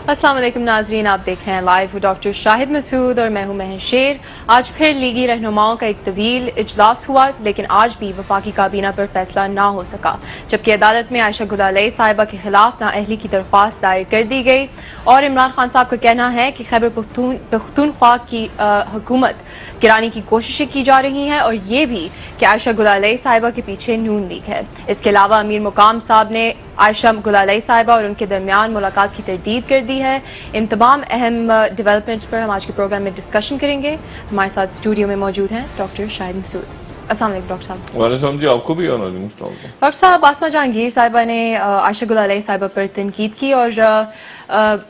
السلام علیکم ناظرین، آپ دیکھ رہے ہیں لائیو ڈاکٹر شاہد مسعود اور میں ہوں مہر شیر۔ آج پھر لیگی رہنماؤں کا ایک طویل اجلاس ہوا، لیکن آج بھی وفاقی کابینہ پر فیصلہ نہ ہو سکا، جبکہ عدالت میں عائشہ گدالیہ صاحبہ کے خلاف نااہلی کی درخواست دائر کر دی گئی اور عمران خان صاحب کا کہنا ہے کہ خیبر پختونخوا کی حکومت گرانے کی کوششیں کی جا رہی ہیں، اور یہ بھی کہ عائشہ گدالیہ صاحبہ کے پیچھے نون لیگ ہے۔ اس کے علاوہ امیر مقام صاحب نے عائشہ گدالیہ صاحبہ اور ان کے درمیان ملاقات کی تردید کر دی ہے۔ ان تمام اہم ڈیولپمنٹس پر ہم آج کے پروگرام میں ڈسکشن کریں گے۔ ہمارے ساتھ اسٹوڈیو میں موجود ہیں ڈاکٹر شاہد مسعود۔ السلام علیکم ڈاکٹر صاحب۔ وعلیکم السلام جی، آپ کو بھی وعلیکم السلام۔ ڈاکٹر صاحب، آسمہ جہانگیر صاحبہ نے عائشہ گدالیہ صاحبہ پر تنقید کی اور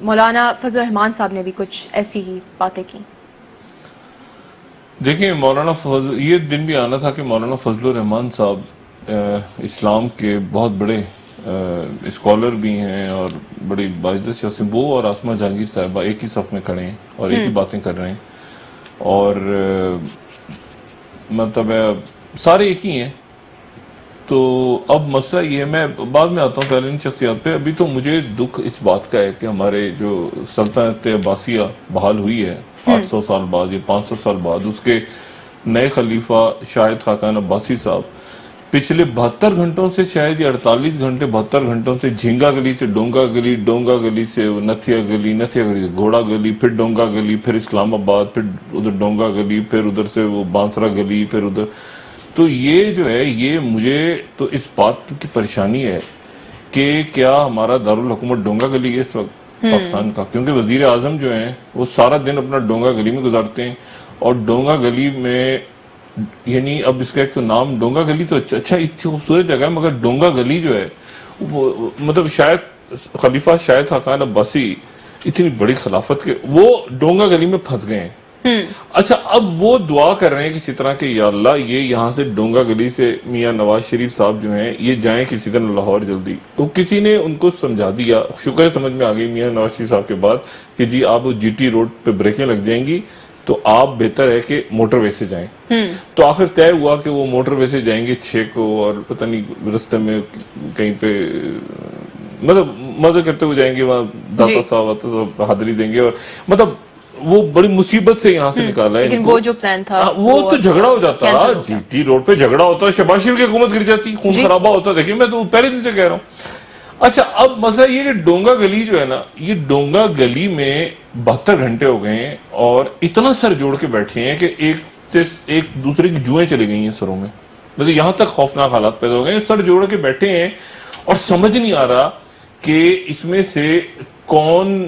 مولانا فضل الرحمان صاحب نے بھی کچھ ایسی ہی باتیں کی۔ دیکھیں، مولانا فضل، یہ دن بھی آنا تھا کہ مولانا فضل الرحمان صاحب اسلام کے بہت بڑے اسکالر بھی ہیں اور بڑی باعزت شخص ہیں۔ وہ اور آسمہ جہانگیر صاحبہ ایک ہی صف میں کھڑے ہیں اور ایک ہی باتیں کر رہے ہیں، اور مطلب سارے ایک ہی ہیں۔ تو اب مسئلہ یہ ہے، میں بعد میں آتا ہوں پہلے ان شخصیات پہ۔ ابھی تو مجھے دکھ اس بات کا ہے کہ ہمارے جو سلطنت عباسیہ بحال ہوئی ہے 800 سال بعد یا 500 سال بعد، اس کے نئے خلیفہ شاہد خاقان عباسی صاحب پچھلے 72 گھنٹوں سے شاید یا 48 گھنٹے 72 گھنٹوں سے جھینگا گلی سے ڈونگا گلی، ڈونگا گلی سے نتھیا گلی، نتھیا گلی سے گھوڑا گلی، پھر ڈونگا گلی، پھر اسلام آباد، پھر ادھر ڈونگا گلی، پھر ادھر سے وہ بانسرا گلی، پھر ادھر۔ تو یہ جو ہے، یہ مجھے تو اس بات کی پریشانی ہے کہ کیا ہمارا دارالحکومت ڈونگا گلی ہے اس وقت پاکستان کا؟ کیونکہ وزیر اعظم جو ہیں وہ سارا دن اپنا ڈونگا گلی میں گزارتے ہیں، اور ڈونگا گلی میں یعنی اب اس کا ایک تو نام ڈونگا گلی تو اچھا اچھی خوبصورت جگہ ہے، مگر ڈونگا گلی جو ہے مطلب شاید خلیفہ شاہد خاقان عباسی اتنی بڑی خلافت کے وہ ڈونگا گلی میں پھنس گئے ہیں۔ اچھا، اب وہ دعا کر رہے ہیں کسی طرح کہ یا اللہ یہ یہاں سے ڈونگا گلی سے میاں نواز شریف صاحب جو ہیں یہ جائیں کسی طرح لاہور جلدی۔ تو کسی نے ان کو سمجھا دیا، شکر سمجھ میں آ گئی میاں نواز شریف صاحب کے بعد، کہ جی آپ جی ٹی روڈ پہ بریکیں لگ جائیں گی تو آپ بہتر ہے کہ موٹر وے سے جائیں۔ تو آخر طے ہوا کہ وہ موٹر وے سے جائیں گے 6 کو، اور پتہ نہیں رستے میں کہیں پہ مطلب مزے کرتے ہوئے جائیں گے، وہاں داتا صاحب حاضری دیں گے، اور مطلب وہ بڑی مصیبت سے یہاں سے نکالا ہے۔ لیکن وہ جو پلان تھا وہ تو جھگڑا ہو جاتا، جی ٹی روڈ پہ جھگڑا ہوتا، شہباز شریف کی حکومت گر جاتی، خون خرابہ ہوتا۔ دیکھیں، میں تو پہلے دن سے کہہ رہا ہوں۔ اچھا، اب مسئلہ یہ کہ ڈونگا گلی جو ہے نا، یہ ڈونگا گلی میں 72 گھنٹے ہو گئے ہیں اور اتنا سر جوڑ کے بیٹھے ہیں کہ ایک سے ایک دوسرے کی جوئیں چلی گئی ہیں سروں میں، مطلب یہاں تک خوفناک حالات پیدا ہو گئے ہیں، سر جوڑ کے بیٹھے ہیں، اور سمجھ نہیں آ رہا کہ اس میں سے کون،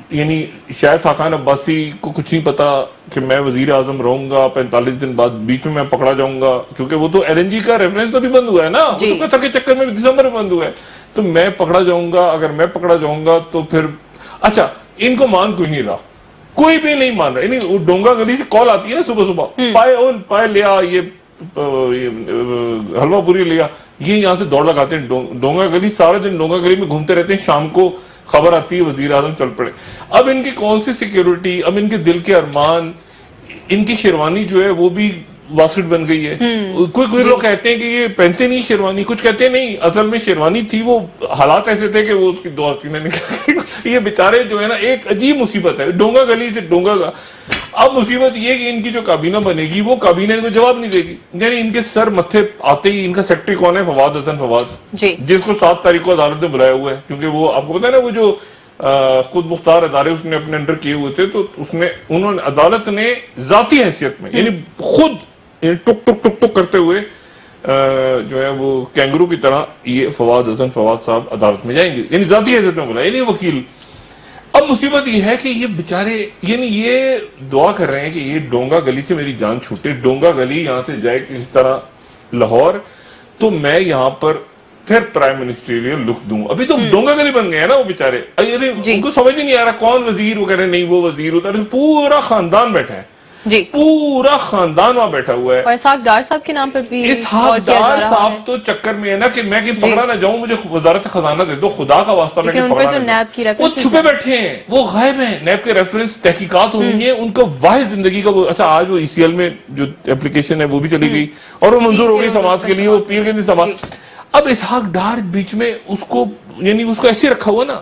یعنی شاید خاقان عباسی کو کچھ نہیں پتا کہ میں وزیر اعظم رہوں گا 45 دن بعد، بیچ میں پکڑا جاؤں گا، کیونکہ وہ تو ایل این جی کا ریفرنس تو بھی بند ہوا ہے نا، وہ تو قطر کے چکر میں دسمبر میں بند ہوا ہے، تو میں پکڑا جاؤں گا، اگر میں پکڑا جاؤں گا تو پھر اچھا ان کو مان کوئی نہیں رہا، کوئی بھی نہیں مان رہا۔ یعنی ڈونگا گلی سے کال آتی ہے نا صبح صبح، پائے لیا، یہ حلوہ پوری لیا، یہ یہاں سے دوڑ لگاتے ہیں ڈونگا گلی، سارے دن ڈونگا گلی میں گھومتے رہتے ہیں، شام کو خبر آتی ہے وزیر اعظم چل پڑے۔ اب ان کی کون سی سیکیورٹی، اب ان کے دل کے ارمان، ان کی شیروانی جو ہے وہ بھی واسکٹ بن گئی ہے۔ کوئی لوگ کہتے ہیں کہ یہ پہنتے نہیں شیروانی، کچھ کہتے ہیں نہیں، اصل میں شیروانی تھی، وہ حالات ایسے تھے کہ وہ اس کی 2 آستینیں نکل گئی۔ یہ بیچارے جو ہے نا، ایک عجیب مصیبت ہے ڈونگا گلی سے ڈونگا کا۔ اب مصیبت یہ کہ ان کی جو کابینہ بنے گی وہ کابینہ ان کو جواب نہیں دے گی، یعنی ان کے سر متھے آتے ہی، ان کا سیکرٹری کون ہے؟ فواد حسن فواد، جس کو 7 تاریخ کو عدالت نے بلایا ہوا ہے، کیونکہ وہ آپ کو پتا ہے نا، وہ جو خود مختار ادارے اس نے اپنے انڈر کیے ہوئے تھے، تو انہوں نے عدالت نے ذاتی حیثیت میں، یعنی خود ٹک ٹک ٹک ٹک کرتے ہوئے جو ہے وہ کینگرو کی طرح یہ فواد حسن فواد صاحب عدالت میں جائیں گے، یعنی ذاتی حیثیت میں بولا، یعنی وکیل۔ اب مصیبت یہ ہے کہ یہ بیچارے یعنی یہ دعا کر رہے ہیں کہ یہ ڈونگا گلی سے میری جان چھوٹے، ڈونگا گلی یہاں سے جائے کسی طرح لاہور، تو میں یہاں پر پھر پرائم منسٹریل لک دوں۔ ابھی تو ڈونگا گلی بن گئے ہیں نا وہ بیچارے، ان کو سمجھ ہی نہیں آ رہا کون وزیر، وہ کہہ رہے ہیں نہیں وہ وزیر ہوتا ہے، پورا خاندان بیٹھا ہے، پورا خاندان وہاں بیٹھا ہوا ہے۔ اور اسحاق ڈار صاحب کے نام پر بھی، اسحاق ڈار صاحب تو چکر میں ہے نا کہ میں کہیں پکڑا نہ جاؤں، مجھے وزارت خزانہ دے دو، خدا کا واسطہ میں کہیں پکڑا نہ جاؤں۔ وہ چھپے بیٹھے ہیں، وہ غائب ہیں، نیب کے ریفرنس تحقیقات ہونی ہے، ان کو واحد زندگی کا وہ، اچھا آج وہ ای سی ایل میں جو اپلیکیشن ہے وہ بھی چلی گئی اور وہ منظور ہو گئی سماعت کے لیے، وہ پیر کے دن سماعت۔ اب اسحاق ڈار بیچ میں اس کو، یعنی اس کو ایسے رکھا ہوا نا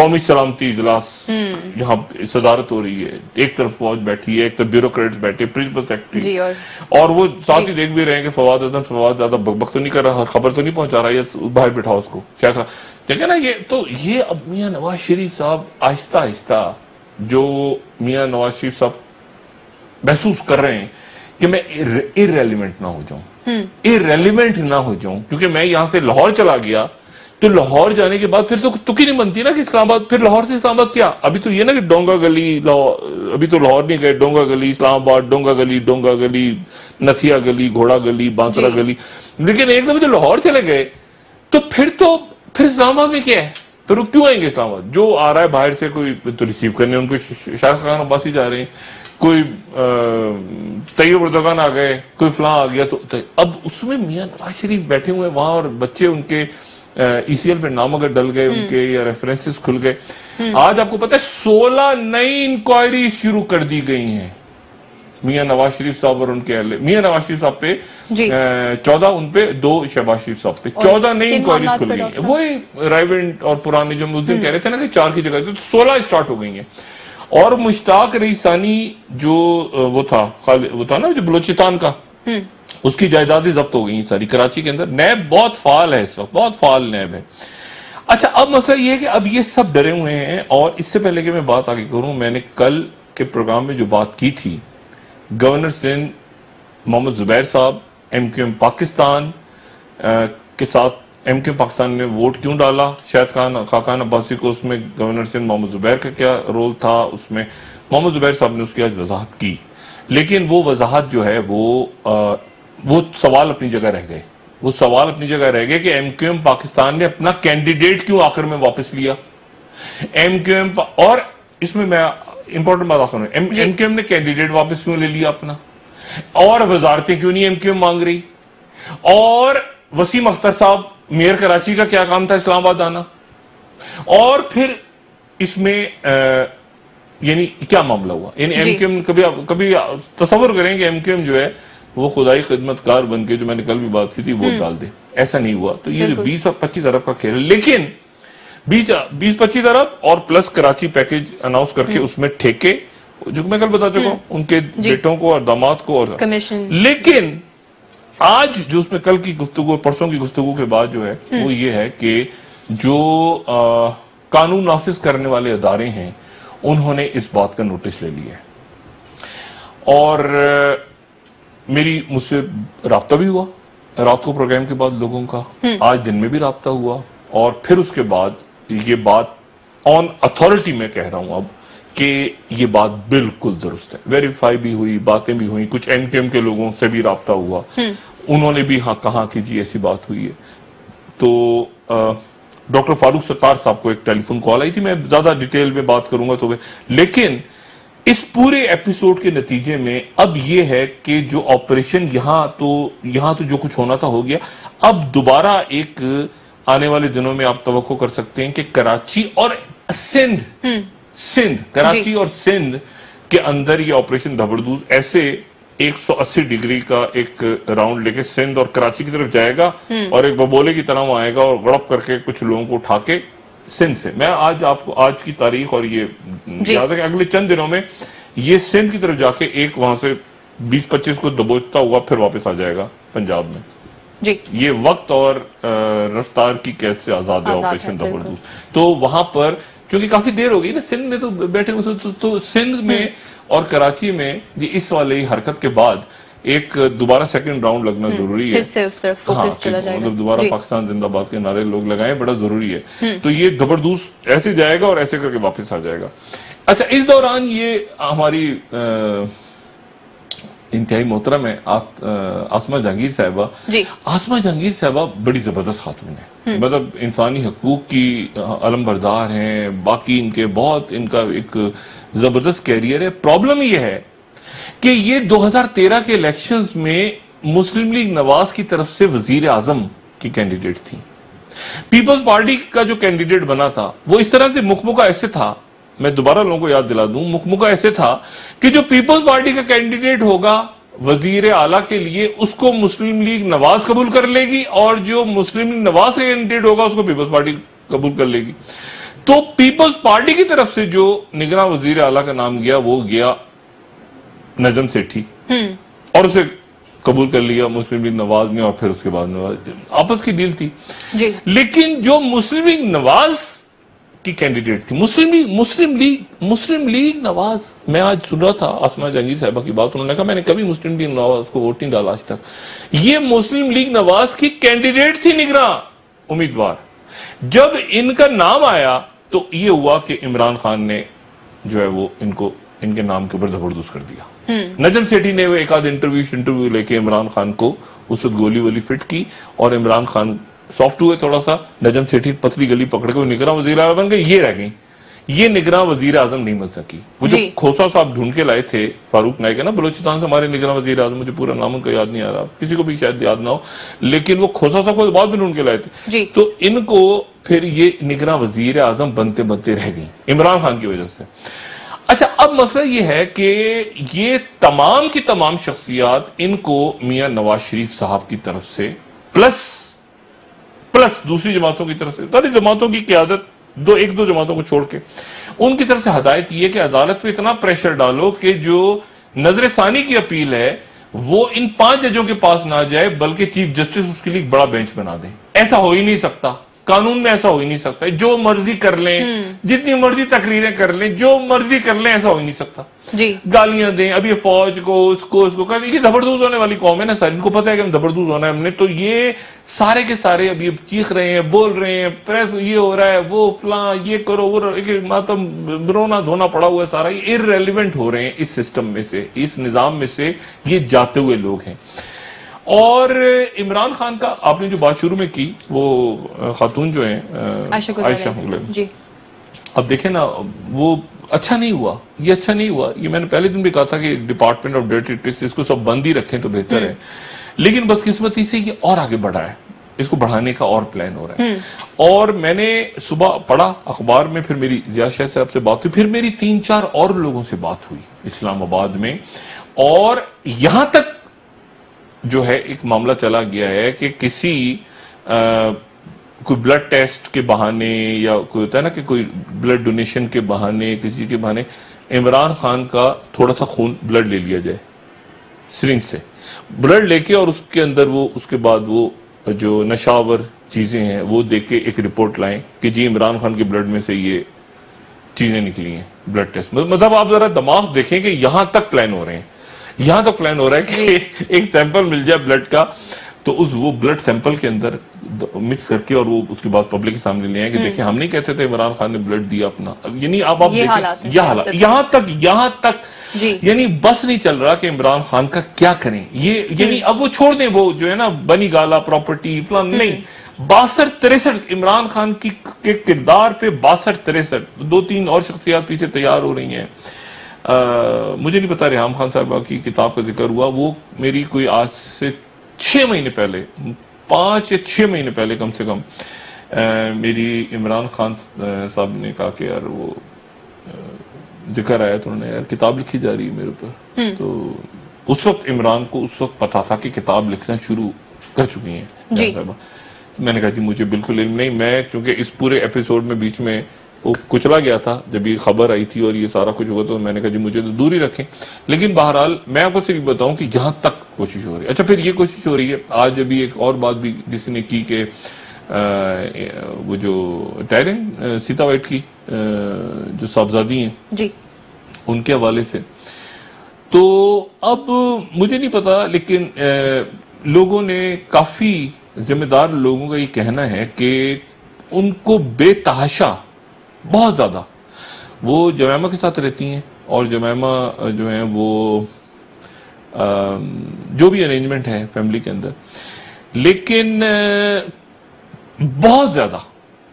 قومی سلامتی اجلاس یہاں صدارت ہو رہی ہے، ایک طرف فوج بیٹھی ہے، ایک طرف بیوروکریٹس بیٹھے، پرنسپل سیکرٹری، اور وہ ساتھ ہی دیکھ بھی رہے ہیں کہ فواد زیادہ بک تو نہیں کر رہا، خبر تو نہیں پہنچا رہا، یہ باہر بٹھاؤ اس کو کیا دیکھیں نا یہ اب میاں نواز شریف صاحب آہستہ آہستہ جو میاں نواز شریف صاحب محسوس کر رہے ہیں کہ میں irrelevant نہ ہو جاؤں، irrelevant نہ ہو جاؤں، کیونکہ میں یہاں سے لاہور چلا گیا تو لاہور جانے کے بعد پھر تو تکی نہیں بنتی نا کہ اسلام آباد، پھر لاہور سے اسلام آباد کیا؟ ابھی تو یہ نا کہ ڈونگا گلی، ابھی تو لاہور نہیں گئے، ڈونگا گلی اسلام آباد، ڈونگا گلی نتھیا گلی، گھوڑا گلی، بانسرا گلی، لیکن ایک دم جو لاہور چلے گئے تو پھر اسلام آباد میں کیا ہے؟ پھر وہ کیوں آئیں گے اسلام آباد؟ جو آ رہا ہے باہر سے، کوئی تو ریسیو کرنے ان کو شاہد خان عباسی جا رہے ہیں، کوئی طیب اردگان آ گئے، کوئی فلاں آ گیا، تو اب اس میں میاں نواز شریف بیٹھے ہوئے وہاں، اور بچے ان کے ای سی ایل پہ نام اگر ڈل گئے ان کے یا ریفرنسز کھل گئے. آج آپ کو پتہ ہے 16 نئی انکوائری شروع کر دی گئی ہیں میاں نواز شریف صاحب اور ان کے اہل. میاں نواز شریف صاحب پہ 14 ان پہ 2 شہباز شریف صاحب پہ 14 نئی انکوائریز کھل گئی ہیں. وہی رائیونٹ اور پرانے جو اس دن کہہ رہے تھے نا کہ 4 کی جگہ 16 سٹارٹ ہو گئی ہیں. اور مشتاق رئیسانی جو وہ تھا نا جو بلوچستان کا، اس کی جائیدادیں ضبط ہو گئی ساری کراچی کے اندر. نیب بہت فعال ہے اس وقت، بہت فعال نیب ہے. اچھا اب مسئلہ یہ ہے کہ اب یہ سب ڈرے ہوئے ہیں. اور اس سے پہلے کہ میں بات آگے کروں، میں نے کل کے پروگرام میں جو بات کی تھی، گورنر سندھ محمد زبیر صاحب ایم کیو ایم پاکستان کے ساتھ، ایم کیو ایم پاکستان نے ووٹ کیوں ڈالا شاہد خاقان عباسی کو، اس میں گورنر سندھ محمد زبیر کا کیا رول تھا، اس میں محمد زبیر صاحب نے اس کی آج وضاحت کی. لیکن وہ وضاحت جو ہے وہ سوال اپنی جگہ رہ گئے. وہ سوال اپنی جگہ رہ گئے کہ ایم کیو ایم پاکستان نے اپنا کینڈیڈیٹ کیوں آخر میں واپس لیا. ایم کیو ایم اور اس میں امپورٹنٹ بات آخر میں ایم کیو ایم نے کینڈیڈیٹ واپس کیوں لے لیا اپنا، اور وزارتیں کیوں نہیں ایم کیو ایم مانگ رہی، اور وسیم اختر صاحب میئر کراچی کا کیا کام تھا اسلام آباد آنا، اور پھر اس میں یعنی کیا معاملہ ہوا. یعنی ایم کیو ایم کبھی تصور کریں کہ ایم کیو ایم جو ہے وہ خدائی خدمتکار بن کے، جو میں نے کل بھی بات کی تھی، ووٹ ڈال دے. ایسا نہیں ہوا. تو یہ جو 20 اور 25 ارب کا کھیل ہے، لیکن 20-25 ارب اور پلس کراچی پیکج اناؤنس کر کے اس میں ٹھیکے جو میں کل بتا چکا ہوں ان کے بیٹوں کو اور داماد کو، اور لیکن آج جو اس میں کل کی گفتگو، پرسوں کی گفتگو کے بعد جو ہے وہ یہ ہے کہ جو قانون نافذ کرنے والے ادارے ہیں انہوں نے اس بات کا نوٹس لے لیا ہے. اور میری مجھ سے رابطہ بھی ہوا رات کو پروگرام کے بعد لوگوں کا، آج دن میں بھی رابطہ ہوا، اور پھر اس کے بعد یہ بات آن اتھارٹی میں کہہ رہا ہوں اب کہ یہ بات بالکل درست ہے. ویریفائی بھی ہوئی، باتیں بھی ہوئی، کچھ ایم کیو ایم کے لوگوں سے بھی رابطہ ہوا، انہوں نے بھی کہا کہ جی ایسی بات ہوئی ہے. تو ڈاکٹر فاروق ستار صاحب کو ایک ٹیلی فون کال آئی تھی، میں زیادہ ڈیٹیل میں بات کروں گا تو لیکن اس پورے ایپیسوڈ کے نتیجے میں اب یہ ہے کہ جو آپریشن یہاں تو جو کچھ ہونا تھا ہو گیا. اب دوبارہ ایک آنے والے دنوں میں آپ توقع کر سکتے ہیں کہ کراچی اور کراچی اور سندھ کے اندر یہ آپریشن دھبردوز ایسے 180 ڈگری کا ایک راؤنڈ لے کے سندھ اور کراچی کی طرف جائے گا، اور ایک ببولے کی طرح وہ آئے گا اور گڑپ کر کے کچھ لوگوں کو اٹھا کے سندھ سے. میں آج آپ کو آج کی تاریخ اور یہ یاد ہے کہ اگلے چند دنوں میں یہ سندھ کی طرف جا کے ایک وہاں سے 20-25 کو دبوچتا ہوا پھر واپس آ جائے گا پنجاب میں. یہ وقت اور رفتار کی قید سے آزاد ہے آپریشن دبردوز. تو وہاں پر کیونکہ کافی دیر ہو گئی نا سندھ میں تو بیٹھے ہوئے، تو سندھ میں اور کراچی میں یہ اس والی حرکت کے بعد ایک دوبارہ سیکنڈ راؤنڈ لگنا ضروری ہے. مطلب دوبارہ پاکستان زندہ باد کے نعرے لوگ لگائیں، بڑا ضروری ہے. تو یہ دبردوز ایسے جائے گا اور ایسے کر کے واپس آ جائے گا. اچھا اس دوران یہ ہماری انتہائی محترم ہے آسمہ جہانگیر صاحبہ. آسمہ جہانگیر صاحبہ بڑی زبردست خاتون ہے، مطلب انسانی حقوق کی علم بردار ہیں، باقی ان کا ایک زبردست کیریئر ہے. پرابلم یہ ہے کہ یہ 2013 کے الیکشنز میں مسلم لیگ نواز کی طرف سے وزیر اعظم کی کینڈیڈیٹ تھی. پیپلز پارٹی کا جو کینڈیڈیٹ بنا تھا وہ اس طرح سے مکمکہ ایسے تھا، میں دوبارہ لوگوں کو یاد دلا دوں، مکمکہ ایسے تھا کہ جو پیپلز پارٹی کا کینڈیڈیٹ ہوگا وزیر اعلیٰ کے لیے اس کو مسلم لیگ نواز قبول کر لے گی، اور جو مسلم لیگ نواز کا کینڈیڈیٹ ہوگا اس کو پیپلز پارٹی قبول کر لے گی. تو پیپلز پارٹی کی طرف سے جو نگراں وزیر اعلیٰ کا نام گیا وہ گیا نجم سیٹھی، اور اسے قبول کر لیا مسلم لیگ نواز نے، اور پھر اس کے بعد نواز، آپس کی ڈیل تھی جی۔ لیکن جو مسلم لیگ نواز کی کینڈیڈیٹ تھی، مسلم لیگ نواز، میں آج سن رہا تھا آسمہ جہانگیر صاحبہ کی بات، انہوں نے کہا میں نے کبھی مسلم لیگ نواز کو ووٹ نہیں ڈالا آج تک، یہ مسلم لیگ نواز کی کینڈیڈیٹ تھی نگراں امیدوار۔ جب ان کا نام آیا تو یہ ہوا کہ عمران خان نے جو ہے وہ ان کے نام کے اوپر زبردست کر دیا۔ نجم سیٹھی نے وہ ایک آدھ انٹرویو لے کے عمران خان کو اس وقت گولی ولی فٹ کی، اور عمران خان سافٹ ہوئے تھوڑا سا، نجم سیٹھی پتلی گلی پکڑ کے وہ نگراں وزیر اعظم بن گئے، یہ رہ گئی، یہ نگراں وزیر اعظم نہیں بن سکی۔ وہ جو کھوسا صاحب ڈھونڈ کے لائے تھے، فاروق نائک ہے نا بلوچستان سے ہمارے نگراں وزیر اعظم، مجھے پورا نام ان کا یاد نہیں آ رہا، کسی کو بھی شاید یاد نہ ہو، لیکن وہ کھوسا صاحب کو بعد میں ڈھونڈ کے لائے تھے، تو ان کو پھر یہ نگراں وزیر اعظم بنتے بنتے رہ گئی عمران خان کی وجہ سے۔ اچھا، اب مسئلہ یہ ہے کہ یہ تمام کی تمام شخصیات ان کو میاں نواز شریف صاحب کی طرف سے پلس دوسری جماعتوں کی طرف سے، ساری جماعتوں کی قیادت، ایک دو جماعتوں کو چھوڑ کے ان کی طرف سے ہدایت یہ کہ عدالت پہ اتنا پریشر ڈالو کہ جو نظر ثانی کی اپیل ہے وہ ان 5 ججوں کے پاس نہ جائے، بلکہ چیف جسٹس اس کے لیے ایک بڑا بینچ بنا دیں۔ ایسا ہو ہی نہیں سکتا، قانون میں ایسا ہو ہی نہیں سکتا، جو مرضی کر لیں، جتنی مرضی تقریریں کر لیں، جو مرضی کر لیں، ایسا ہو ہی نہیں سکتا۔ گالیاں دیں، اب یہ فوج کو اس کو یہ دبردوز ہونے والی قوم ہے نا سر، ان کو پتا ہے کہ ہم دبردوز ہونا ہے ہم نے، تو یہ سارے کے سارے اب یہ چیخ رہے ہیں، بول رہے ہیں، پریس یہ ہو رہا ہے، وہ فلاں یہ کرو وہ، ماتم رونا دھونا پڑا ہوا ہے سارا، یہ irrelevant ہو رہے ہیں اس سسٹم میں سے، اس نظام میں سے یہ جاتے ہوئے لوگ ہیں۔ اور عمران خان کا آپ نے جو بات شروع میں کی، وہ خاتون جو ہیں عائشہ مغلب، اب دیکھیں نا، وہ اچھا نہیں ہوا، یہ اچھا نہیں ہوا، یہ میں نے پہلے دن بھی کہا تھا کہ ڈپارٹمنٹ آف ڈرٹی ٹرکس اس کو سب بند ہی رکھیں تو بہتر ہے، لیکن بدقسمتی سے یہ اور آگے بڑھا ہے، اس کو بڑھانے کا اور پلان ہو رہا ہے۔ اور میں نے صبح پڑھا اخبار میں، پھر میری زیاد شاہ صاحب سے بات ہوئی، پھر میری 3-4 اور لوگوں سے بات ہوئی اسلام آباد میں، اور یہاں تک جو ہے ایک معاملہ چلا گیا ہے کہ کسی کوئی بلڈ ٹیسٹ کے بہانے، یا کوئی ہوتا ہے نا کہ کوئی بلڈ ڈونیشن کے بہانے، کسی کے بہانے عمران خان کا تھوڑا سا خون بلڈ لے لیا جائے، سرنج سے بلڈ لے کے، اور اس کے اندر وہ اس کے بعد وہ جو نشاور چیزیں ہیں وہ دیکھ کے ایک رپورٹ لائیں کہ جی عمران خان کے بلڈ میں سے یہ چیزیں نکلی ہیں، بلڈ ٹیسٹ۔ مطلب آپ ذرا دماغ دیکھیں کہ یہاں تک پلان ہو رہے ہیں، یہاں تک پلان ہو رہا ہے کہ ایک سیمپل مل جائے بلڈ کا، تو وہ بلڈ سیمپل کے اندر مکس کر کے، اور وہ اس کے بعد پبلک کے سامنے لے آئیں کہ دیکھیں ہم نہیں کہتے تھے عمران خان نے بلڈ دیا اپنا، یعنی آپ دیکھیں یہ حالات، یہاں تک یعنی بس نہیں چل رہا کہ عمران خان کا کیا کریں، یہ یعنی اب وہ چھوڑ دیں، وہ جو ہے نا بنی گالا پراپرٹی فلان، نہیں، 62-63 عمران خان کے کردار پہ 62-63 2-3 اور شخصیات پیچھے تیار ہو رہی ہیں۔ مجھے نہیں پتا ریحام خان صاحبہ کی کتاب کا ذکر ہوا، وہ میری کوئی آج سے 6 مہینے پہلے، 5 یا 6 مہینے پہلے کم سے کم، میری عمران خان صاحب نے کہا کہ یار وہ ذکر آیا تو انہوں نے یار کتاب لکھی جا رہی ہے میرے اوپر، تو اس وقت عمران کو اس وقت پتا تھا کہ کتاب لکھنا شروع کر چکی ہیں صاحبہ۔ میں نے کہا جی مجھے بالکل علم نہیں، میں کیونکہ اس پورے ایپیسوڈ میں بیچ میں وہ کچلا گیا تھا جب یہ خبر آئی تھی اور یہ سارا کچھ ہوا، تو میں نے کہا جی مجھے تو دور ہی رکھیں، لیکن بہرحال میں آپ کو صرف بتاؤں کہ یہاں تک کوشش ہو رہی ہے۔ اچھا، پھر یہ کوشش ہو رہی ہے، آج ابھی ایک اور بات بھی کسی نے کی کہ وہ جو ٹائرنگ سیتا وائٹ کی جو صاحبزادی ہیں ان کے حوالے سے، تو اب مجھے نہیں پتا، لیکن لوگوں نے، کافی ذمہ دار لوگوں کا یہ کہنا ہے کہ ان کو بے تحاشا بہت زیادہ، وہ جمائمہ کے ساتھ رہتی ہیں، اور جمائمہ جو ہیں وہ جو بھی ارینجمنٹ ہے فیملی کے اندر، لیکن بہت زیادہ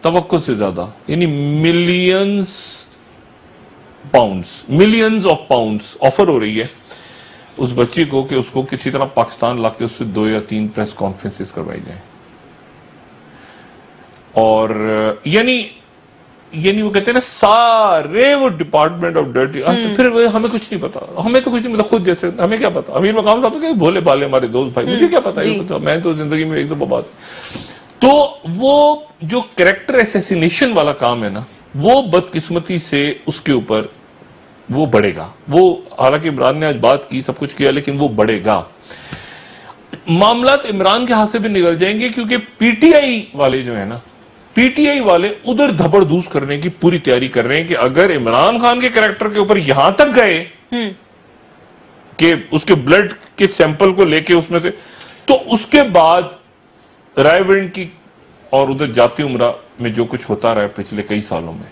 توقع سے زیادہ، یعنی ملینز آف پاؤنڈز آفر ہو رہی ہے اس بچی کو کہ اس کو کسی طرح پاکستان لا کے اس سے 2 یا 3 پریس کانفرنسز کروائی جائیں، اور یعنی وہ کہتے ہیں نا سارے وہ ڈپارٹمنٹ آف ڈرٹی، پھر ہمیں کچھ نہیں پتا، ہمیں تو کچھ نہیں پتا، خود جیسے ہمیں کیا پتا، امیر مقام صاحب کہ بھولے بالے ہمارے دوست بھائی، مجھے کیا پتا، میں تو زندگی میں ایک دو بات، تو وہ جو کریکٹر ایسیسینیشن والا کام ہے نا، وہ بدقسمتی سے اس کے اوپر وہ بڑھے گا. وہ حالانکہ عمران نے آج بات کی, سب کچھ کیا, لیکن وہ بڑھے گا. معاملات عمران کے ہاتھ سے بھی نکل جائیں گے, کیونکہ پی ٹی آئی والے جو ہیں نا, پی ٹی آئی والے ادھر دھبڑ دوس کرنے کی پوری تیاری کر رہے ہیں کہ اگر عمران خان کے کریکٹر کے اوپر یہاں تک گئے کہ اس کے بلڈ کے سیمپل کو لے کے اس میں سے, تو اس کے بعد رائے ونڈ کی اور ادھر جاتی عمرہ میں جو کچھ ہوتا رہا ہے پچھلے کئی سالوں میں,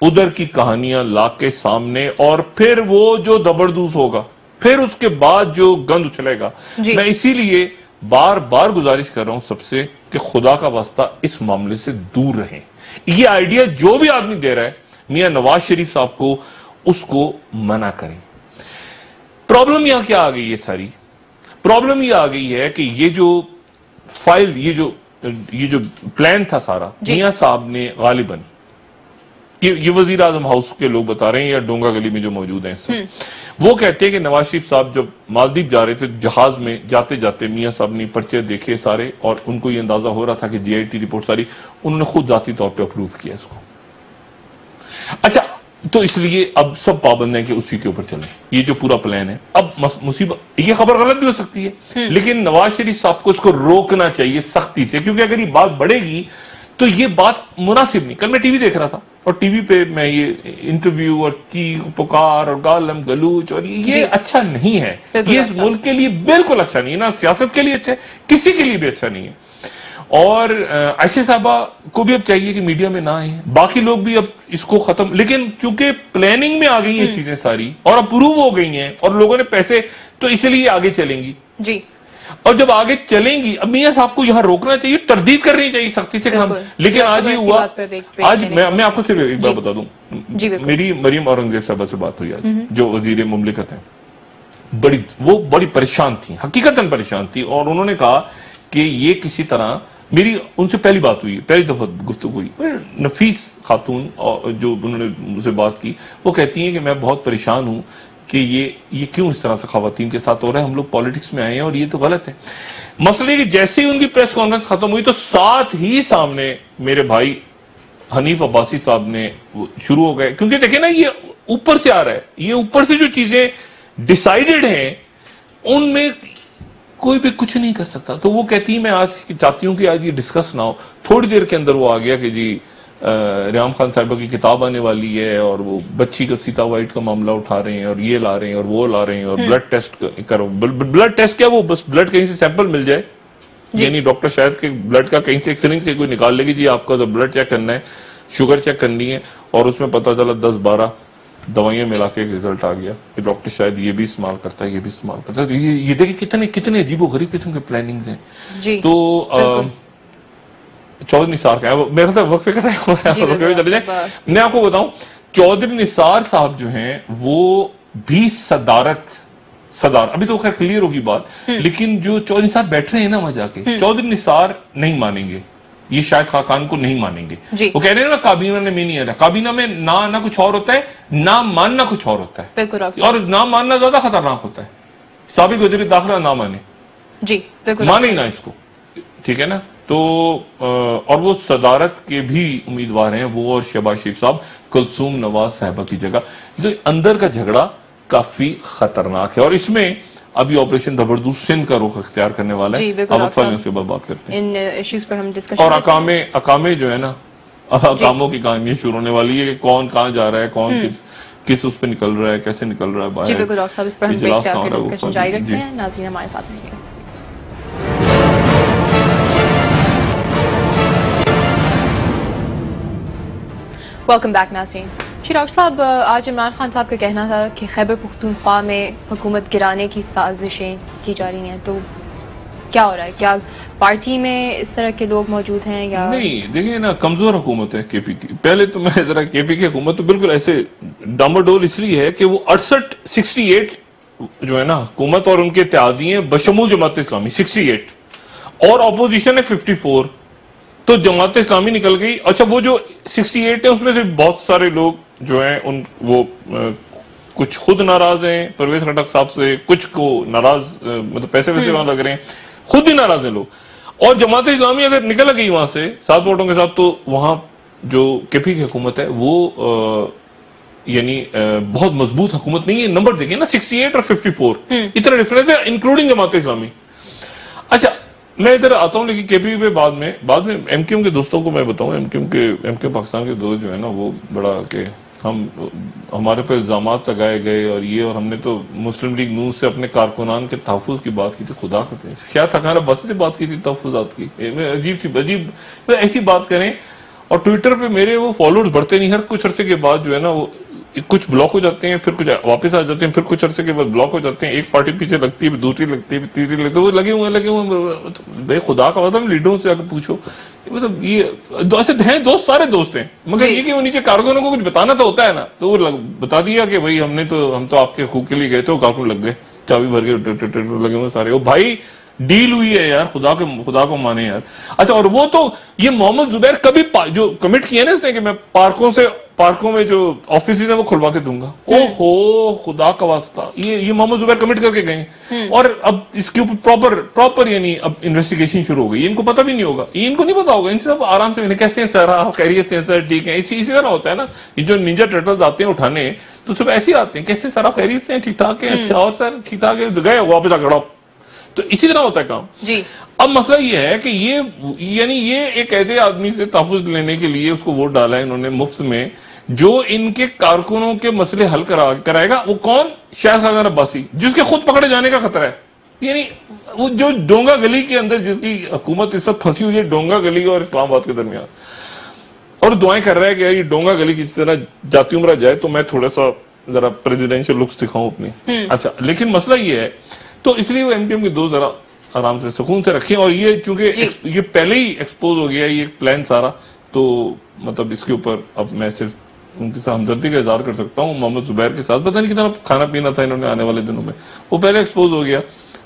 ادھر کی کہانیاں لا کے سامنے, اور پھر وہ جو دبردوس ہوگا, پھر اس کے بعد جو گند اچھلے گا. میں اسی لیے بار بار گزارش کر رہا ہوں سب سے کہ خدا کا واسطہ اس معاملے سے دور رہیں. یہ آئیڈیا جو بھی آدمی دے رہا ہے میاں نواز شریف صاحب کو, اس کو منع کریں. پرابلم یہاں کیا آ گئی ہے, ساری پرابلم یہ آ گئی ہے کہ یہ جو فائل, یہ جو پلان تھا سارا, میاں صاحب نے غالباً, یہ وزیر اعظم ہاؤس کے لوگ بتا رہے ہیں یا ڈونگا گلی میں جو موجود ہیں, وہ کہتے ہیں کہ نواز شریف صاحب جب مالدیپ جا رہے تھے جہاز میں جاتے جاتے میاں صاحب نے پرچے دیکھے سارے, اور ان کو یہ اندازہ ہو رہا تھا کہ جی آئی ٹی رپورٹ ساری, انہوں نے خود ذاتی طور پہ اپروو کیا اس کو. اچھا, تو اس لیے اب سب پابند ہیں کہ اسی کے اوپر چلیں. یہ جو پورا پلان ہے, اب مصیبت, یہ خبر غلط بھی ہو سکتی ہے, لیکن نواز شریف صاحب کو اس کو روکنا چاہیے سختی سے, کیونکہ اگر یہ بات بڑھے گی تو یہ بات مناسب نہیں. کل میں ٹی وی دیکھ رہا تھا, اور ٹی وی پہ میں یہ انٹرویو اور چیخ پکار اور گالم گلوچ, اور یہ اچھا نہیں ہے. یہ اس ملک کے لیے بالکل اچھا نہیں ہے, نہ سیاست کے لیے اچھا ہے, کسی کے لیے بھی اچھا نہیں ہے. اور عائشہ صاحبہ کو بھی اب چاہیے کہ میڈیا میں نہ آئیں, باقی لوگ بھی اب اس کو ختم, لیکن چونکہ پلاننگ میں آ گئی ہیں چیزیں ساری اور اپروو ہو گئی ہیں اور لوگوں نے پیسے, تو اسی لیے آگے چلیں گی. جی, اور جب آگے چلیں گی, اب میاں صاحب کو یہاں روکنا چاہیے, تردید کرنی چاہیے سختی سے. لیکن آج یہ ہوا, آج میں آپ کو صرف ایک بات بتا دوں, میری مریم اورنگزیب صاحبہ سے بات ہوئی آج, جو وزیر مملکت ہیں, وہ بڑی پریشان تھی, حقیقتاً پریشان تھی, اور انہوں نے کہا کہ یہ کسی طرح, میری ان سے پہلی بات ہوئی, پہلی دفعہ گفتگو ہوئی, نفیس خاتون جو انہوں نے مجھ سے بات کی, وہ کہتی ہیں کہ میں بہت پریشان ہوں کہ یہ کیوں اس طرح سے خواتین کے ساتھ ہو رہا ہے, ہم لوگ پالیٹکس میں آئے ہیں اور یہ تو غلط ہے. مسئلہ کہ جیسے ہی ان کی پریس کانفرنس ختم ہوئی تو ساتھ ہی سامنے میرے بھائی حنیف عباسی صاحب نے شروع ہو گئے, کیونکہ دیکھیں نا یہ اوپر سے آ رہا ہے, یہ اوپر سے جو چیزیں ڈیسائیڈڈ ہیں ان میں کوئی بھی کچھ نہیں کر سکتا. تو وہ کہتی ہیں میں آج چاہتی ہوں کہ آج یہ ڈسکس نہ ہو. تھوڑی دیر کے اندر وہ آ گیا کہ جی ریحام خان صاحبہ کی کتاب آنے والی ہے, اور وہ بچی کا سیتا وائٹ کا معاملہ اٹھا رہے ہیں, اور یہ لا رہے ہیں اور وہ لا رہے ہیں, اور بلڈ ٹیسٹ کرو. بلڈ ٹیسٹ کیا, وہ بس بلڈ کہیں سے سیمپل مل جائے, یعنی ڈاکٹر شاید کہ بلڈ کا کہیں سے ایک سرنج کے کوئی نکال لے گی, جی آپ کا بلڈ چیک کرنا ہے, شوگر چیک کرنی ہے, اور اس میں پتا چلا 10-12 دوائیاں ملا کے ایک رزلٹ آ گیا کہ ڈاکٹر شاید یہ بھی استعمال کرتا ہے, یہ بھی استعمال کرتا ہے. تو یہ دیکھیں کتنے عجیب و غریب قسم کے پلاننگز ہیں. تو چودھری نثار کا میرے خیال وقفے کا چلے جائیں. میں آپ کو بتاؤں, چودھری نثار صاحب جو ہیں وہ بھی صدارت, ابھی تو خیر کلیئر ہوگی بات, لیکن جو چودھری نثار بیٹھ رہے ہیں نا وہاں جا کے, چودھری نثار نہیں مانیں گے, یہ شاید خاقان کو نہیں مانیں گے. وہ کہہ رہے ہیں نا کابینہ میں نہیں آ رہا, کابینہ میں نہ کچھ اور ہوتا ہے, نہ ماننا کچھ اور ہوتا ہے, اور نہ ماننا زیادہ خطرناک ہوتا ہے. سابق وزیر داخلہ نہ مانے, مانے ہی نہ اس کو, ٹھیک ہے نا. تو اور وہ صدارت کے بھی امیدوار ہیں, وہ اور شہباز شریف صاحب کلثوم نواز صاحبہ کی جگہ. تو اندر کا جھگڑا کافی خطرناک ہے, اور اس میں ابھی آپریشن دبردوس سندھ کا رخ اختیار کرنے والا ہے. اب اکثر اس کے بعد بات کرتے ہیں. اور اقامے جو ہے نا, اقاموں کی کہانی شروع ہونے والی ہے کہ کون کہاں جا رہا ہے, کون کس اس پہ نکل رہا ہے, کیسے نکل رہا ہے باہر. جی بالکل ڈاکٹر صاحب, اس پر ہم بریک سے آ کے ڈسکشن جاری رکھتے ہیں. ناظرین ہمارے ساتھ رہیں گے. ویلکم بیک ناظرین. جی ڈاکٹر صاحب, آج عمران خان صاحب کا کہنا تھا کہ خیبر پختونخوا میں حکومت گرانے کی سازشیں کی جا رہی ہیں, تو کیا ہو رہا ہے؟ کیا پارٹی میں اس طرح کے لوگ موجود ہیں یا نہیں؟ دیکھیں نا, کمزور حکومت ہے کے پی کی. پہلے تو میں ذرا کے پی کی حکومت تو بالکل ایسے ڈامبرڈول اس لیے ہے کہ وہ 68 جو ہے نا حکومت اور ان کے اتحادی ہیں بشمول جماعت اسلامی 68, اور اپوزیشن ہے 54. تو جماعت اسلامی نکل گئی. اچھا, وہ جو 68 ہے اس میں سے بہت سارے لوگ جو ہیں وہ کچھ خود ناراض ہیں پرویز خٹک صاحب سے, کچھ کو ناراض مطلب پیسے ویسے وہاں لگ رہے ہیں, خود بھی ناراض ہیں لوگ. اور جماعت اسلامی اگر نکل گئی وہاں سے 7 ووٹوں کے ساتھ, تو وہاں جو کے پی کی حکومت ہے وہ یعنی بہت مضبوط حکومت نہیں ہے. نمبر دیکھیں نا 68 اور 54 اتنا ڈفرنس ہے انکلوڈنگ جماعت اسلامی. اچھا میں ادھر آتا ہوں لیکن کے پی پہ بعد میں ایم کیو ایم کے دوستوں کو میں بتاؤں, ایم کیو ایم پاکستان کے دوست جو ہے نا وہ بڑا کہ ہمارے پہ الزامات لگائے گئے اور یہ, اور ہم نے تو مسلم لیگ نون سے اپنے کارکنان کے تحفظ کی بات کی تھی. خدا کرتے ہیں شاید حقانہ بس سے بات کی تھی تحفظات کی, عجیب ایسی بات کریں. اور ٹویٹر پہ میرے وہ فالوورز بڑھتے نہیں, ہر کچھ عرصے کے بعد جو ہے نا وہ کچھ بلاک ہو جاتے ہیں, پھر کچھ واپس آ جاتے ہیں, پھر کچھ عرصے کے بعد بلاک ہو جاتے ہیں. ایک پارٹی پیچھے لگتی ہے, دوسری لگتی ہے, تیسری لگتی ہے, وہ لگے ہوئے بے خدا کا مطلب لیڈروں سے آگے پوچھو. مطلب یہ ایسے ہیں دوست, سارے دوست ہیں, مگر یہ کہ وہ نیچے کارکنوں کو کچھ بتانا تو ہوتا ہے نا, تو وہ بتا دیا کہ بھائی ہم تو آپ کے حقوق کے لیے گئے تھے, وہ کارکن لگ گئے چابی بھر کے لگے ہوئے سارے. وہ بھائی ڈیل ہوئی ہے یار, خدا کو مانے یار. اچھا اور وہ تو یہ محمد زبیر کبھی جو کمٹ کیا نا اس نے کہ میں پارکوں میں جو آفیسز ہیں وہ کھلوا کے دوں گا, او ہو خدا کا واسطہ, یہ محمد زبیر کمٹ کر کے گئے. اور اب اس کے اوپر پراپر یعنی اب انویسٹیگیشن شروع ہو گئی. ان کو پتہ بھی نہیں ہوگا, ان کو نہیں پتا ہوگا, ان سے سب آرام سے کیسے ہیں سر, خیریت سے سر, ٹھیک ہے, اسی طرح ہوتا ہے نا. یہ جو نینجا ٹرٹلز آتے ہیں اٹھانے تو سب ایسے آتے ہیں, کیسے سر خیریت سے ہیں, ٹھیک ٹھاک ہے, اچھا اور سر ٹھیک ٹھاک ہے, گئے واپس آ کھڑا. تو اسی طرح ہوتا ہے کام. جی اب مسئلہ یہ ہے کہ یہ ایک ایسے آدمی سے تحفظ لینے کے لیے اس کو ووٹ ڈالا ہے انہوں نے مفت میں, جو ان کے کارکنوں کے مسئلے حل کرائے گا. وہ کون؟ شاہد خاقان عباسی, جس کے خود پکڑے جانے کا خطرہ ہے. یعنی وہ جو ڈونگا گلی کے اندر جس کی حکومت اس وقت پھنسی ہوئی ہے, ڈونگا گلی اور اسلام آباد کے درمیان, اور دعائیں کر رہا ہے کہ یہ ڈونگا گلی کسی طرح جاتی عمرہ جائے تو میں تھوڑا سا ذرا پریزیڈنشل لکس دکھاؤں اپنی. اچھا لیکن مسئلہ یہ ہے, تو اس لیے وہ ایم کیو ایم کے دوست ذرا آرام سے سکون سے رکھیں. اور یہ چونکہ یہ پہلے ہی ایکسپوز ہو گیا یہ پلان سارا, تو مطلب اس کے اوپر اب میں صرف ان کے ساتھ ہمدردی کا اظہار کر سکتا ہوں. محمد زبیر کے ساتھ پتہ نہیں کتنا کھانا پینا تھا انہوں نے آنے والے دنوں میں, وہ پہلے ایکسپوز ہو گیا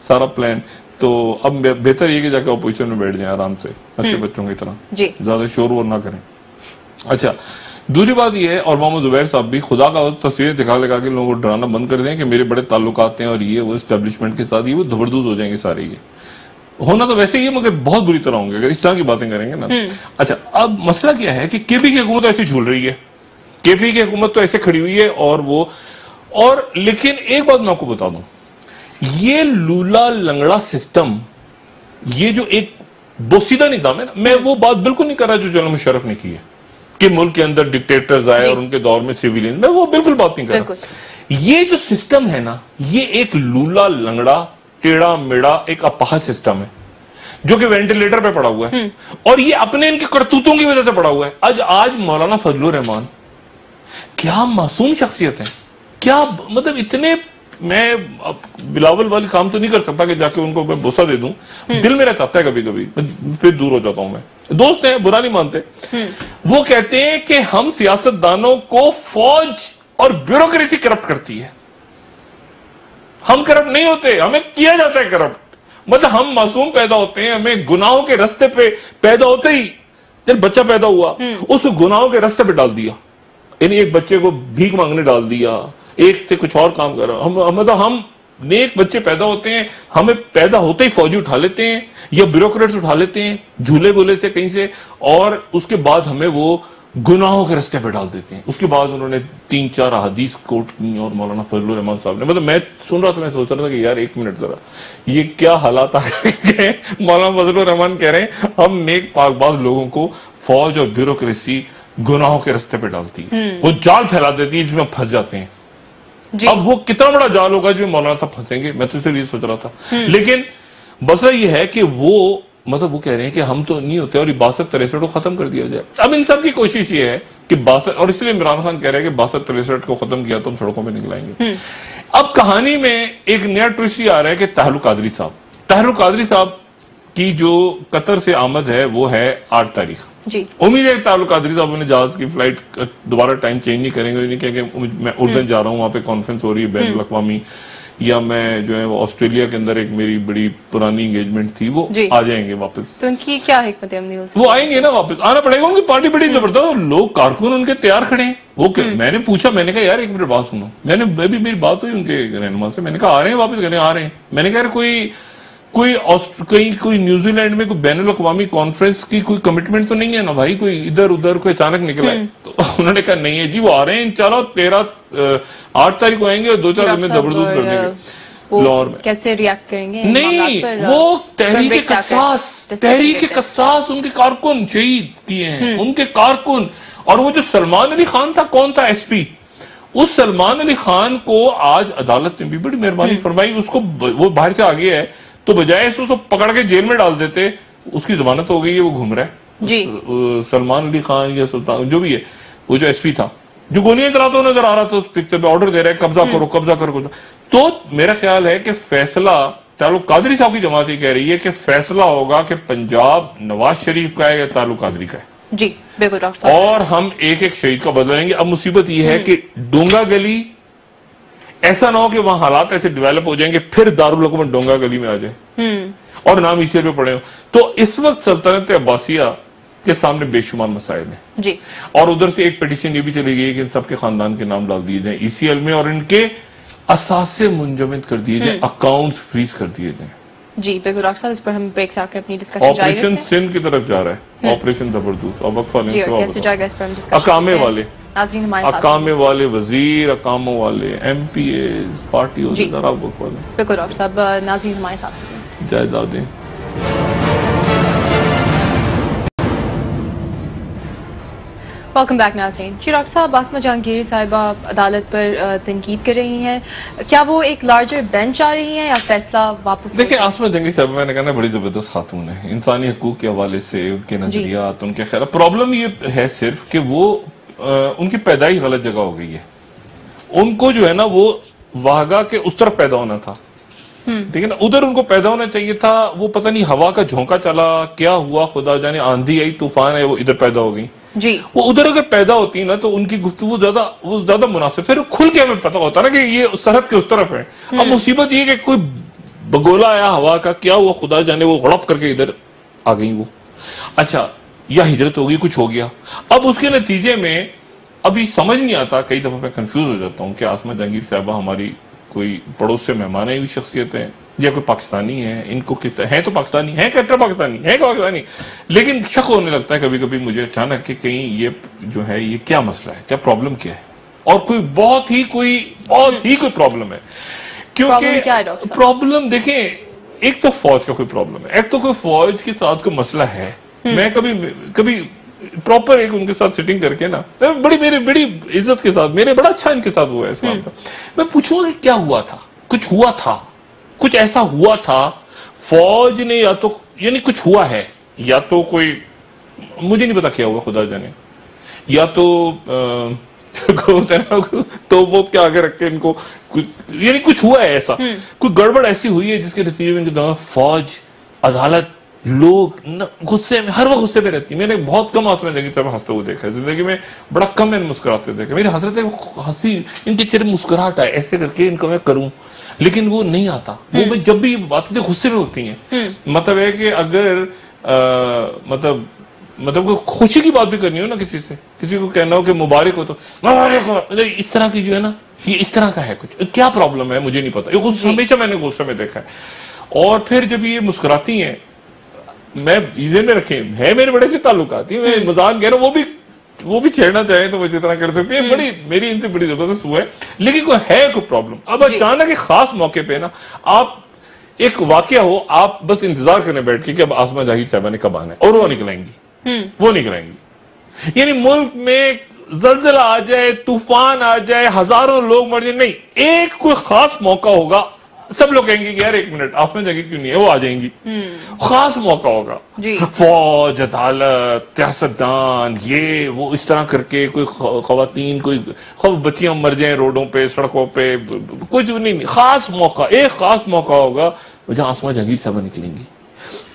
سارا پلان. تو اب بہتر یہ کہ جا کے اپوزیشن میں بیٹھ جائیں آرام سے, اچھے بچوں کی طرح, زیادہ شور وور نہ کریں. اچھا دوسری بات یہ ہے, اور محمد زبیر صاحب بھی خدا کا تصویریں دکھا کے لوگوں کو ڈرانا بند کر دیں کہ میرے بڑے تعلقات ہیں اور یہ وہ اسٹیبلشمنٹ کے ساتھ, یہ وہ دھبردوز ہو جائیں گے سارے. یہ ہونا تو ویسے ہی ہے مگر بہت بری طرح ہوں گے اگر اس طرح کی باتیں کریں گے نا. اچھا اب مسئلہ کیا ہے کہ کے پی کی حکومت ایسے جھول رہی ہے, کے پی کی حکومت تو ایسے کھڑی ہوئی ہے, اور لیکن ایک بات میں آپ کو بتا دوں, یہ لولا لنگڑا سسٹم, یہ جو ایک بوسیدہ نظام ہے نا, میں وہ بات بالکل نہیں کر رہا جو جنرل مشرف نے کی ہے کہ ملک کے اندر ڈکٹیٹرز آئے اور ان کے دور میں سیویلین, میں وہ بالکل بات نہیں کر رہا. یہ جو سسٹم ہے نا, یہ ایک لولا لنگڑا ٹیڑا میڑا ایک اپاہج سسٹم ہے جو کہ وینٹیلیٹر پہ پڑا ہوا ہے, اور یہ اپنے ان کے کرتوتوں کی وجہ سے پڑا ہوا ہے. آج مولانا فضل الرحمان کیا معصوم شخصیت ہے, کیا مطلب اتنے, میں بلاول والی کام تو نہیں کر سکتا کہ جا کے ان کو میں بوسہ دے دوں, دل میرا چاہتا ہے کبھی کبھی, پھر دور ہو جاتا ہوں میں. دوست ہیں, برا نہیں مانتے. وہ کہتے ہیں کہ ہم سیاستدانوں کو فوج اور بیوروکریسی کرپٹ کرتی ہے, ہم کرپٹ نہیں ہوتے, ہمیں کیا جاتا ہے کرپٹ. مطلب ہم معصوم پیدا ہوتے ہیں, ہمیں گناہوں کے رستے پہ پیدا ہوتے ہی, جب بچہ پیدا ہوا اس کو گناہوں کے رستے پہ ڈال دیا. یعنی ایک بچے کو بھیک مانگنے ڈال دیا, ایک سے کچھ اور کام کر رہا. مطلب ہم نیک بچے پیدا ہوتے ہیں, ہمیں پیدا ہوتے ہی فوجی اٹھا لیتے ہیں یا بیوروکریٹس اٹھا لیتے ہیں جھولے بولے سے کہیں سے, اور اس کے بعد ہمیں وہ گناہوں کے رستے پہ ڈال دیتے ہیں. اس کے بعد انہوں نے 3-4 احادیث کوٹ کی, اور مولانا فضل الرحمان صاحب نے, مطلب میں سن رہا تھا, میں سوچ رہا تھا کہ یار ایک منٹ ذرا, یہ کیا حالات آ گئے. مولانا فضل الرحمان کہہ رہے ہیں ہم نیک پاک باز لوگوں کو فوج اور بیوروکریسی گناہوں کے رستے پہ ڈالتی ہے, وہ جال پھیلا دیتی ہے جس میں پھنس جاتے ہیں. اب وہ کتنا بڑا جال ہوگا جو مولانا صاحب پھنسیں گے, میں تو اسے یہ سوچ رہا تھا. لیکن مسئلہ یہ ہے کہ وہ مطلب وہ کہہ رہے ہیں کہ ہم تو نہیں ہوتے اور یہ 62-63 کو ختم کر دیا جائے. اب ان سب کی کوشش یہ ہے کہ 62, اور اس لیے عمران خان کہہ رہے ہیں کہ 62-63 کو ختم کیا تو ہم سڑکوں پہ نکلائیں گے. اب کہانی میں ایک نیا ٹویسٹ یہ آ رہا ہے کہ طاہر القادری صاحب کی جو قطر سے آمد ہے وہ ہے 8 تاریخ. امید ہے کہ طاہر القادری صاحب نے جہاز کی فلائٹ دوبارہ ٹائم چینج نہیں کریں گے, نہیں کہ میں اردن جا رہا ہوں, وہاں پہ کانفرنس ہو رہی ہے بین الاقوامی, یا میں جو ہے وہ آسٹریلیا کے اندر ایک میری بڑی پرانی انگیجمنٹ تھی, وہ آ جائیں گے واپس. تو ان کی کیا حکمت عملی ہو سکتی ہے؟ وہ آئیں گے نا واپس, آنا پڑے گا, ان کی پارٹی بڑی زبردست, لوگ کارکن ان کے تیار کھڑے ہیں. وہ میں نے پوچھا, میں نے کہا یار ایک منٹ بات سنو, میں نے میری بات ہوئی ان کے رہنما سے, میں نے کہا آ رہے ہیں واپس, کہنے آ رہے ہیں. میں نے کہا کوئی کوئی نیوزی لینڈ میں کوئی بین الاقوامی کانفرنس کی کوئی کمٹمنٹ تو نہیں ہے نا بھائی, کوئی ادھر ادھر کوئی اچانک نکلا ہے. تو انہوں نے کہا نہیں ہے جی وہ آ رہے ہیں انشاءاللہ 8 تاریخ کو آئیں گے اور 2-4 دن میں زبردست کر دیں گے. لاہور میں کیسے ریاکٹ کریں گے؟ نہیں, وہ تحریک قصاص ان کے کارکن شہید کیے ہیں, ان کے کارکن. اور وہ جو سلمان علی خان تھا, کون تھا ایس پی, اس سلمان علی خان کو آج عدالت نے بھی بڑی مہربانی فرمائی, اس کو وہ باہر سے آگے ہے تو بجائے اس کو پکڑ کے جیل میں ڈال دیتے, اس کی ضمانت ہو گئی ہے, وہ گھوم رہا ہے. سلمان علی خان یا سلطان جو بھی ہے, وہ جو ایس پی تھا جو گولیاں چلاتا ہوا نظر آ رہا تھا, اس پکچر پہ آرڈر دے رہا ہے قبضہ کرو. تو میرا خیال ہے کہ فیصلہ تعلق قادری صاحب کی جماعت یہ کہہ رہی ہے کہ فیصلہ ہوگا کہ پنجاب نواز شریف کا ہے یا تعلق قادری کا ہے. جی بالکل ڈاکٹر صاحب, اور ہم ایک ایک شہید کا بدلہ لیں گے. اب مصیبت یہ ہے کہ ڈونگا گلی ایسا نہ ہو کہ وہاں حالات ایسے ڈیولپ ہو جائیں گے پھر دارالحکومت ڈونگا گلی میں آ جائے اور نام ای سی ایل پہ پڑے ہو. تو اس وقت سلطنت عباسیہ کے سامنے بے شمار مسائل ہیں جی, اور ادھر سے ایک پیٹیشن یہ بھی چلی گئی کہ ان سب کے خاندان کے نام ڈال دیے جائیں ای سی ایل میں, اور ان کے اثاثے منجمد کر دیے جائیں, اکاؤنٹس فریز کر دیے جائیں. جی بالکل ڈاکٹر صاحب, اس پر ہم بریک سے آ کر اپنی ڈسکشن جاری رکھتے ہیں. آپریشن سندھ کی طرف جا رہا ہے, آپریشن زبردست, اور وقفہ لیں سے اقامے والے وزیر, اقاموں والے ایم پی ایز, پارٹی ہوتے ذرا وقفہ لیں. بالکل ڈاکٹر صاحب, ناظرین ہمارے ساتھ جائیدادیں. ویلکم بیک ناظرین. جی ڈاکٹر صاحب, آسمہ جہانگیر صاحبہ عدالت پر تنقید کر رہی ہیں, کیا وہ ایک لارجر بینچ آ رہی ہیں یا فیصلہ واپس؟ دیکھیں آسمہ جہانگیر صاحبہ میں نے کہا بڑی زبردست خاتون ہے, انسانی حقوق کے حوالے سے ان کے نظریات, ان کے خیال. پرابلم یہ ہے صرف کہ وہ ان کی پیدائش غلط جگہ ہو گئی ہے. ان کو جو ہے نا وہ واہگہ کے اس طرف پیدا ہونا تھا, ٹھیک ہے نا, ادھر ان کو پیدا ہونا چاہیے تھا. وہ پتہ نہیں ہوا کا جھونکا چلا, کیا ہوا خدا جانے, آندھی آئی, طوفان ہے, وہ ادھر پیدا ہو گئی. جی, وہ ادھر اگر پیدا ہوتی نا تو ان کی گفتگو زیادہ مناسب, پھر کھل کے ہمیں پتا ہوتا نا کہ یہ سرحد کے اس طرف ہے. اب مصیبت یہ کہ کوئی بگولا آیا ہوا کا, کیا ہوا خدا جانے, وہ غڑپ کر کے ادھر آ گئی وہ. اچھا, یا ہجرت ہو گئی, کچھ ہو گیا. اب اس کے نتیجے میں ابھی سمجھ نہیں آتا, کئی دفعہ میں کنفیوز ہو جاتا ہوں کہ آسمہ جہانگیر صاحبہ ہماری کوئی پڑوس سے مہمان آئی ہوئی شخصیت ہے یا کوئی پاکستانی ہے. ان کو ہیں تو پاکستانی ہیں, کٹر پاکستانی ہیں, پاکستانی, لیکن شک ہونے لگتا ہے کبھی کبھی مجھے اچانک کہ کہیں یہ جو ہے یہ کیا مسئلہ ہے, کیا پرابلم کیا ہے, اور کوئی بہت ہی کوئی پرابلم ہے. کیونکہ پرابلم دیکھیں, ایک تو فوج کا کوئی پرابلم ہے, ایک تو کوئی فوج کے ساتھ کوئی مسئلہ ہے. میں کبھی پراپر ایک ان کے ساتھ سٹنگ کر کے نا, بڑی عزت کے ساتھ, میرے بڑا اچھا ان کے ساتھ ہوا ہے اسلام تھا, میں پوچھوں گا کیا ہوا تھا, کچھ ایسا ہوا تھا فوج نے, یا تو یعنی کچھ ہوا ہے, یا تو کوئی مجھے نہیں پتا کیا ہوا خدا جانے, یا تو وہ کیا آگے رکھ کے ان کو یعنی کچھ ہوا ہے ایسا, کوئی گڑبڑ ایسی ہوئی ہے جس کے نتیجے میں ان کے فوج, عدالت, لوگ غصے میں, ہر وقت غصے پہ رہتی. میں نے بہت کم آسمہ جہانگیر صاحب ہنستے ہوئے دیکھا ہے زندگی میں, بڑا کم میں نے مسکراتے دیکھا. میری حضرت ہنسی, ان کے چہرے مسکراہٹ آئے ایسے کر کے ان کو میں کروں, لیکن وہ نہیں آتا. وہ میں جب بھی باتیں غصے میں ہوتی ہیں. مطلب ہے کہ اگر مطلب کوئی خوشی کی بات بھی کرنی ہو نا کسی سے, کسی کو کہنا ہو کہ مبارک ہو, تو مبارک ہو, اس طرح کی جو ہے نا, یہ اس طرح کا ہے. کچھ کیا پرابلم ہے مجھے نہیں پتا, یہ ہمیشہ میں نے غصے میں دیکھا ہے. اور پھر جب یہ مسکراتی ہیں, میں ذہن میں رکھیں ہے میرے بڑے سے تعلقات, میں مزاح کہہ رہا ہوں, وہ بھی چھیڑنا چاہیں تو وہ جتنا کر سکتی ہے, میری ان سے بڑی زبردست ہوا ہے. لیکن کوئی پرابلم. اب اچانک ایک خاص موقع پہ نا, آپ ایک واقعہ ہو, آپ بس انتظار کرنے بیٹھ کے کہ اب آسمہ جہانگیر صاحبہ نے کب آنا ہے, اور وہ نکلیں گی. یعنی ملک میں زلزلہ آ جائے, طوفان آ جائے, ہزاروں لوگ مر جائیں, نہیں, ایک کوئی خاص موقع ہوگا, سب لوگ کہیں گے کہ یار ایک منٹ آسمہ جہانگیر کیوں نہیں ہے, وہ آ جائیں گی. خاص موقع ہوگا, فوج, عدالت, سیاستدان, یہ وہ اس طرح کر کے, کوئی خواتین, کوئی بچیاں مر جائیں روڈوں پہ, سڑکوں پہ, کچھ نہیں, خاص موقع, ایک خاص موقع ہوگا جہاں آسمہ جہانگیر صاحبہ نکلیں گی.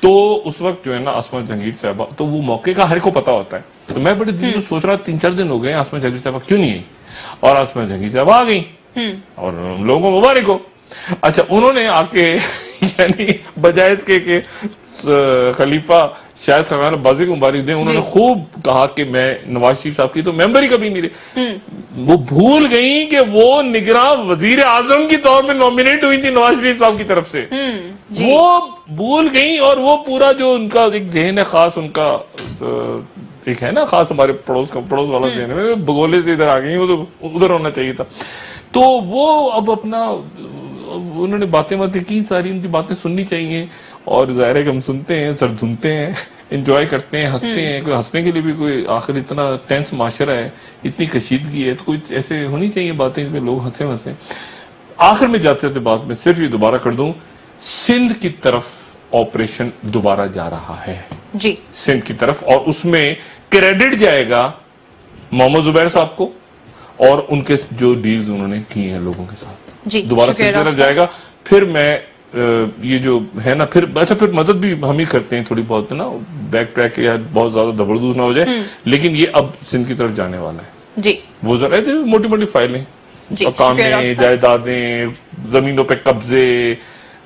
تو اس وقت جو ہے نا آسمہ جہانگیر صاحبہ, تو وہ موقع کا ہر کو پتا ہوتا ہے. تو میں بڑے دن سے سوچ رہا, 3-4 دن ہو گئے آسمہ جہانگیر صاحبہ کیوں نہیں ہے, اور آسمہ جہانگیر صاحبہ آ گئی, اور لوگوں کو مبارک ہو. اچھا, انہوں نے آ کے یعنی بجائے اس کے کہ خلیفہ شاید خاقان عباسی کو مبارک دیں، انہوں نے خوب کہا کہ میں نواز شریف صاحب کی تو ممبر ہی کبھی نہیں رہی. وہ بھول گئی کہ وہ نگراں وزیر اعظم کی طور پہ نومینیٹ ہوئی تھی نواز شریف صاحب کی طرف سے. وہ بھول گئی، اور وہ پورا جو ان کا ایک ذہن ہے خاص، ان کا ایک ہے نا خاص ہمارے پڑوس والا ذہن ہے، بگولے سے ادھر آ گئی، وہ تو ادھر ہونا چاہیے تھا. تو وہ اب اپنا انہوں نے باتیں کی ساری، ان کی باتیں سننی چاہیے، اور ظاہر ہے کہ ہم سنتے ہیں، سر دھنتے ہیں، انجوائے کرتے ہیں، ہنستے ہیں. کوئی ہنسنے کے لیے بھی کوئی آخر اتنا ٹینس معاشرہ ہے، اتنی کشیدگی ہے، تو کوئی ایسے ہونی چاہیے باتیں جس میں لوگ ہنسیں. آخر میں جاتے تھے بات میں صرف یہ دوبارہ کر دوں، سندھ کی طرف آپریشن دوبارہ جا رہا ہے جی، سندھ کی طرف، اور اس میں کریڈٹ جائے گا محمد زبیر صاحب کو اور ان کے جو ڈیلز انہوں نے کی ہیں لوگوں کے ساتھ. دوبارہ سندھ کی طرف جائے گا. پھر میں یہ جو ہے نا پھر مدد بھی ہم ہی کرتے ہیں تھوڑی بہت نا، بیک ٹریک یا بہت زیادہ دبردوز نہ ہو جائے، لیکن یہ اب سندھ کی طرف جانے والا ہے. جی، وہ ذرا موٹی موٹی فائلیں، اقامے، جائیدادیں، زمینوں پہ قبضے،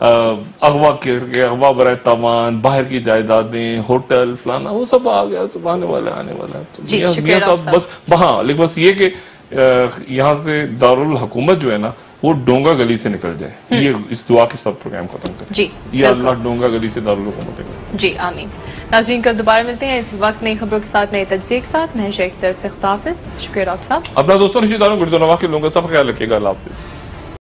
اغوا برائے تاوان، باہر کی جائیدادیں، ہوٹل فلانا، وہ سب آ گیا، سب آنے والا ہے. میاں صاحب بس وہاں، لیکن بس یہ کہ یہاں سے دارالحکومت جو ہے نا وہ ڈونگا گلی سے نکل جائے. یہ اس دعا کے ساتھ پروگرام ختم کریں. جی، یا اللہ ڈونگا گلی سے دارالحکومت نکل. جی آمین. ناظرین کل دوبارہ ملتے ہیں اس وقت نئی خبروں کے ساتھ، نئے تجزیے کے ساتھ. میں شیخ طرف سے خداحافظ. شکریہ ڈاکٹر صاحب. اپنا دوستوں رشتہ داروں گردو نواح کے لوگوں کا سب خیال رکھیے گا. اللہ حافظ.